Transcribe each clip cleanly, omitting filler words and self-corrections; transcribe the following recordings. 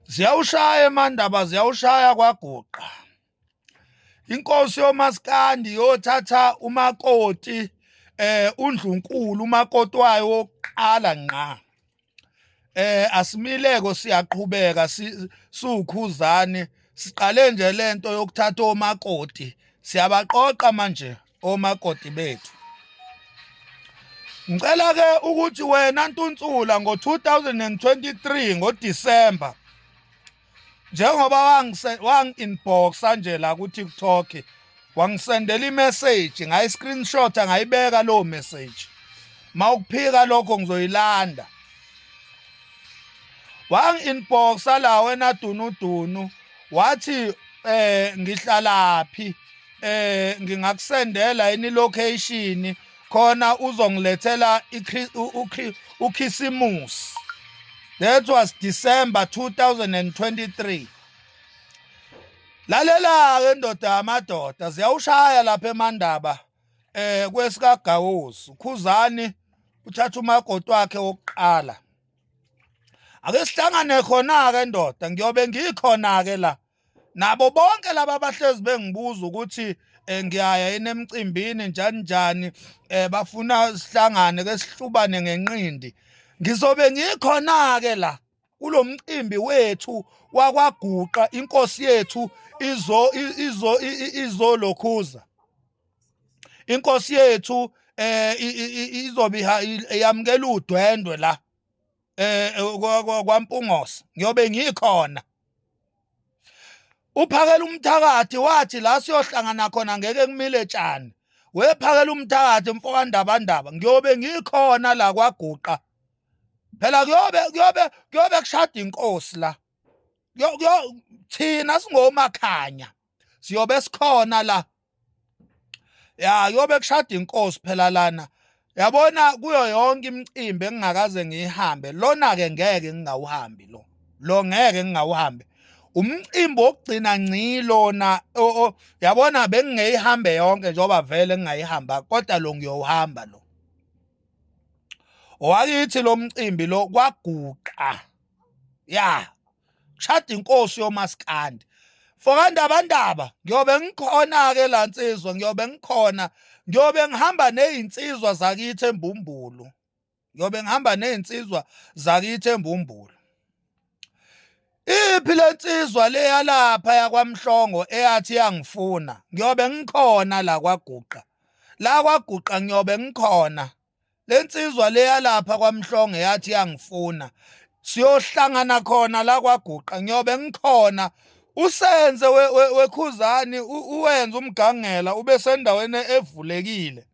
Ziyawushaya eMandaba, ziyawushaya kwaGuqa. Inkosi yoMaskandi yothatha umakoti uNdlunkulu umakoti wayo wokuqala ngqa. Asimileko siyaqhubeka siwukhuzane siqale nje lento yokuthatha omakoti. Siyabaqoqa manje omakoti bethu. Ngicela ke ukuthi wena Ntuntsula ngo-2023 ngoDisemba njengoba wangi-inboxa nje la ku-TikTok wangisendela imessage ngayi-screenshot ngayibeka lowo message. Mawukuphika lokho ngizoyilanda. Wangi-inboxa la wena Dunudunu wathi ngihlalaphi ngingakusendela yini location khona uzongilethela ukhisimusi. That was December 2023. Lalela ke ndoda amadoda ziyawushaya lapha eMandaba kwesikagawosi ukhuzani uthatha umakoti wakhe wokuqala. Ake sihlangane khona ke ndoda ngiyobe ngikhona ke la nabo bonke laba abahlezi bengibuza ukuthi ngiyaya enemcimbini njani bafuna sihlangane ke sihlubane ngenqindi. Ngizobe ngikhona ke la kulo mcimbi wethu wakwaGuqa inkosi yethu izolokhuza. Inkosi yethu izobe yamukela udwendwe la kwaMpungosa. Ngiyobe ngikhona. Uphakela umthakathi wathi la siyohlangana khona ngeke kumile tshani. Wephakela umthakathi mfokandabandaba ngiyobe ngikhona la kwaGuqa. Phela kuyobe kushada inkosi la. Thina singomakhanya. Siyobe sikhona la. Ya kuyobe kushada inkosi phela lana. Yabona kuyo yonke imicimbi engingakaze ngihambe lona ke ngeke ngingawuhambi lo. Lo ngeke ngingawuhambe. Umcimbi wokugcina ngci lona yabona bengingeyihambe yonke njengoba vele ngingayihamba kodwa lo ngiyowuhamba lo. Owakithi lo mcimbi lo kwaGuqa. Ya. Kushada inkosi yoMaskandi. Fokandabandaba ngiyobe ngikhona ke la nsizwa ngiyobe ngikhona. Ngiyobe ngihamba nezinsizwa zakithi eMbumbulu. Ngiyobe ngihamba nezinsizwa zakithi eMbumbulu. Iphi lensizwa le yalapha yakwaMhlongo eyathi yangifuna. Ngiyobe ngikhona la kwaGuqa. La kwaGuqa ngiyobe ngikhona. Lensizwa le yalapha kwaMhlongo eyathi yangifuna. Siyohlangana khona la kwaGuqa ngiyobe ngikhona. Usenze wekhuzani uwenza umgangela ube sendaweni evulekile.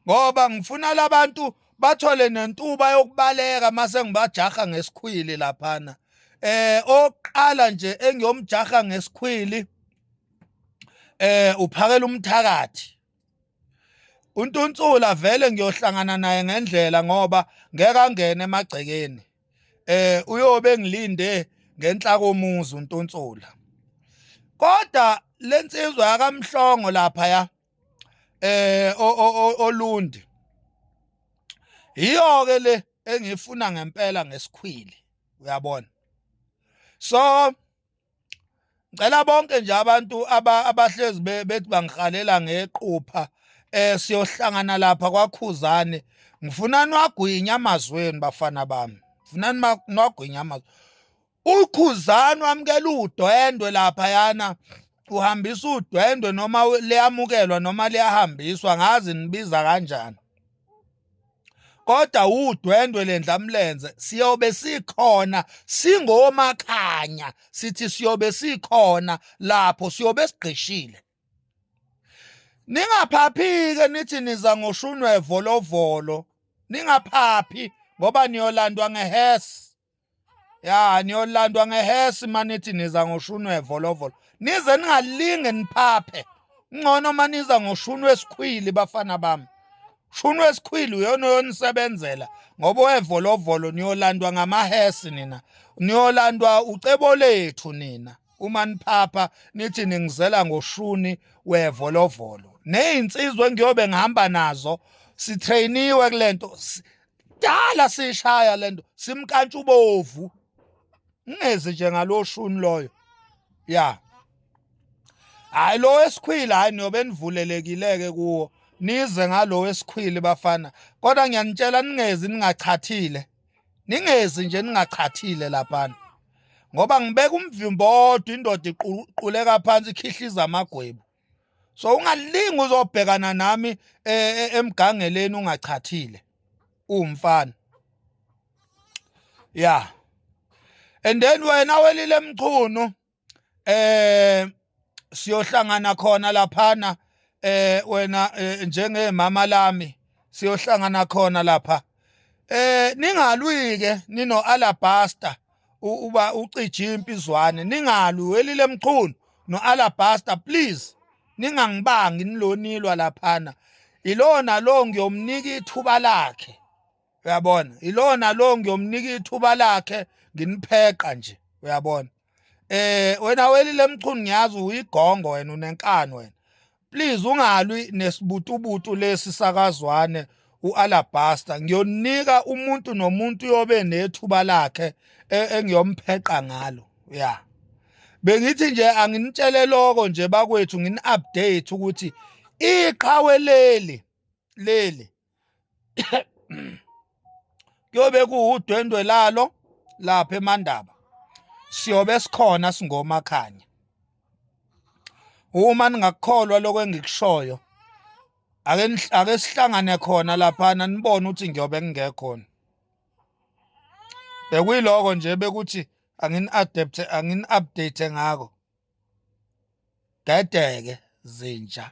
Ngoba ngifuna labantu bathole nentuba yokubaleka mase ngibajaha ngesikhwili laphana. Oqala nje engiyomjaha ngesikhwili uphakela umthakathi. uNtuntsula vele ngiyohlangana naye ngendlela ngoba ngeke angene emagcekeni. Uyobe ngilinde ngenhla komuzi uNtuntsula. Kodwa lensizwa yakaMhlongo lapha ya Olundi. Iyo ke le engifuna ngempela ngesikhwili uyabona. So ngicela bonke nje abantu abahlezi bethi bangihalela ngequpha siyohlangana lapha kwaKhuzani. Ngifuna nwagwinya amazweni bafana bami. Ngifuna nwagwinya amazweni. uKhuzani wamukela udwendwe lapha yana uhambisa udwendwe noma liyamukelwa noma liyahambiswa ngazi nibiza kanjani. Kodwa udwendwe lendlamlenze siyobe sikhona singomakhanya sithi siyobe sikhona lapho siyobe sigqishile. Ningaphaphi-ke nithi niza ngoshunwe volovolo. Ningaphaphi ngoba niyolandwa ngehesi. Ya niyolandwa ngehesi manithi niza ngoshunwe volovolo. Nize ningalinge niphaphe. Ngcono maniza ngoshunwe esikhwili bafana bami. Shunwe esikhwili uyona onisebenzela ngoba wevolovolo niyolandwa ngamahesi nina. Niyolandwa ucebo lethu nina. Uma niphapha nithi ningizela ngoshuni wevolovolo. Nezinsizwe ngiyobe ngihamba nazo sitrainiwe kulento. Dala sishaya lento simkantsha ubovu. ngingezi nje ngaloshuni loyo ya hayi lo wesikhwili hayi niyobe nivulelekileke kuwo nize ngalo wesikhwili bafana kodwa ngiyanitshela ningezi ningachathile ningezi nje ningachathile laphana ngoba ngibeka umvimbo odwa indoda iquleka phansi ikhihliza amagwebu so ungalingi uzobhekana nami emgangeleni ungachathile umfana ya and then wena welile mchunu siyohlangana khona laphana wena njengemama lami siyohlangana khona lapha ningalwike nino Alabaster uba ucije impizwane ningalwi welile mchunu no Alabaster please ningangibangi nilonilwa laphana ilona lo ngiyomnika ithuba lakhe uyabona ilona lo ngiyomnika ithuba lakhe nginipheqa nje uyabona wena welile mchunu ngiyazi uyigongo wena unenkani wena please ungalwi nesibutubutu lesi sakazwane uAlabaster ngiyonika umuntu nomuntu yobe nethuba lakhe engiyompheqa ngalo ya bengithi nje anginitshele lokho nje bakwethu ngini-update ukuthi iqhawe leli kuyobe kuwudwendwe lalo lapha eMandaba siyobe sikhona singomakhanya uma ningakukholwa lokho engikushoyo ake sihlangane khona laphana nibone ukuthi ngiyobe ngingekhona bekuyiloko nje bekuthi angini-update ngako gedeke zinja